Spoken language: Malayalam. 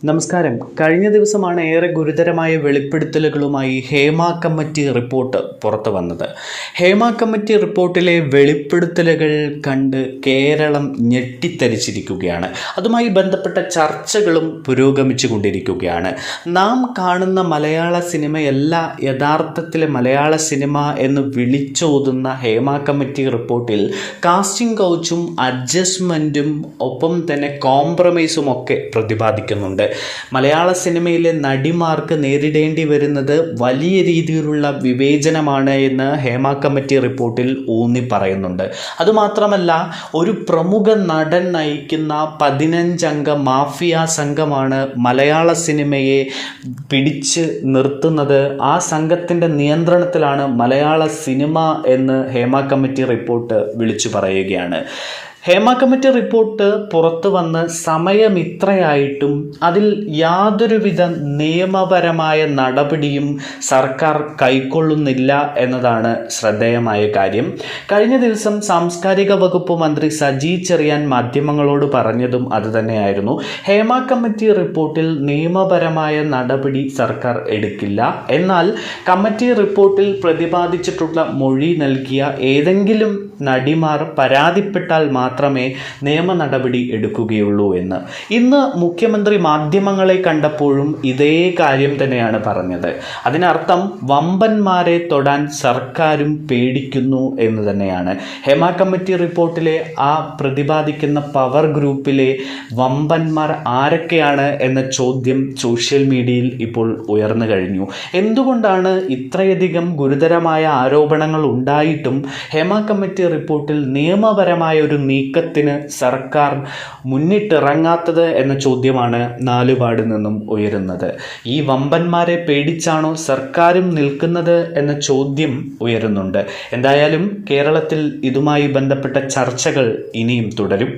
നമസ്കാരം. കഴിഞ്ഞ ദിവസമാണ് ഏറെ ഗുരുതരമായ വെളിപ്പെടുത്തലുകളുമായി ഹേമ കമ്മിറ്റി റിപ്പോർട്ട് പുറത്തു വന്നത്. ഹേമ കമ്മിറ്റി റിപ്പോർട്ടിലെ വെളിപ്പെടുത്തലുകൾ കണ്ട് കേരളം ഞെട്ടിത്തരിച്ചിരിക്കുകയാണ്. അതുമായി ബന്ധപ്പെട്ട ചർച്ചകളും പുരോഗമിച്ചു കൊണ്ടിരിക്കുകയാണ്. നാം കാണുന്ന മലയാള സിനിമയല്ല യഥാർത്ഥത്തിലെ മലയാള സിനിമ എന്ന് വിളിച്ചോതുന്ന ഹേമ കമ്മിറ്റി റിപ്പോർട്ടിൽ കാസ്റ്റിംഗ് കൗച്ചും അഡ്ജസ്റ്റ്മെൻറ്റും ഒപ്പം തന്നെ കോംപ്രമൈസും ഒക്കെ പ്രതിപാദിക്കുന്നുണ്ട്. മലയാള സിനിമയിലെ നടിമാർക്ക് നേരിടേണ്ടി വരുന്നത് വലിയ രീതിയിലുള്ള വിവേചനമാണ് എന്ന് ഹേമ കമ്മിറ്റി റിപ്പോർട്ടിൽ ഊന്നി പറയുന്നുണ്ട്. അതുമാത്രമല്ല, ഒരു പ്രമുഖ നടൻ നയിക്കുന്ന 15 അംഗ മാഫിയ സംഘമാണ് മലയാള സിനിമയെ പിടിച്ച് നിർത്തുന്നത്. ആ സംഘത്തിൻ്റെ നിയന്ത്രണത്തിലാണ് മലയാള സിനിമ എന്ന് ഹേമ കമ്മിറ്റി റിപ്പോർട്ട് വിളിച്ചു പറയുകയാണ്. ഹേമ കമ്മിറ്റി റിപ്പോർട്ട് പുറത്തു വന്ന് സമയം ഇത്രയായിട്ടും അതിൽ യാതൊരുവിധ നിയമപരമായ നടപടിയും സർക്കാർ കൈക്കൊള്ളുന്നില്ല എന്നതാണ് ശ്രദ്ധേയമായ കാര്യം. കഴിഞ്ഞ ദിവസം സാംസ്കാരിക വകുപ്പ് മന്ത്രി സജി ചെറിയാൻ മാധ്യമങ്ങളോട് പറഞ്ഞതും അതുതന്നെയായിരുന്നു. ഹേമ കമ്മിറ്റി റിപ്പോർട്ടിൽ നിയമപരമായ നടപടി സർക്കാർ എടുക്കില്ല, എന്നാൽ കമ്മിറ്റി റിപ്പോർട്ടിൽ പ്രതിപാദിച്ചിട്ടുള്ള മൊഴി നൽകിയ ഏതെങ്കിലും നടിമാർ പരാതിപ്പെട്ടാൽ മാത്രമേ നിയമ നടപടി എടുക്കുകയുള്ളൂ എന്ന്. ഇന്ന് മുഖ്യമന്ത്രി മാധ്യമങ്ങളെ കണ്ടപ്പോഴും ഇതേ കാര്യം തന്നെയാണ് പറഞ്ഞത്. അതിനർത്ഥം വമ്പന്മാരെ തൊടാൻ സർക്കാരും പേടിക്കുന്നു എന്ന് തന്നെയാണ്. ഹേമ കമ്മിറ്റി റിപ്പോർട്ടിലെ ആ പ്രതിപാദിക്കുന്ന പവർ ഗ്രൂപ്പിലെ വമ്പന്മാർ ആരൊക്കെയാണ് എന്ന ചോദ്യം സോഷ്യൽ മീഡിയയിൽ ഇപ്പോൾ ഉയർന്നു കഴിഞ്ഞു. എന്തുകൊണ്ടാണ് ഇത്രയധികം ഗുരുതരമായ ആരോപണങ്ങൾ ഉണ്ടായിട്ടും ഹേമ കമ്മിറ്റി റിപ്പോർട്ടിൽ നിയമപരമായ ഒരു നീക്കത്തിന് സർക്കാർ മുന്നിട്ടിറങ്ങാത്തത് എന്ന ചോദ്യമാണ് നാലുപാട് നിന്നും ഉയരുന്നത്. ഈ വമ്പന്മാരെ പേടിച്ചാണോ സർക്കാരും നിൽക്കുന്നത് എന്ന ചോദ്യം ഉയരുന്നുണ്ട്. എന്തായാലും കേരളത്തിൽ ഇതുമായി ബന്ധപ്പെട്ട ചർച്ചകൾ ഇനിയും തുടരും.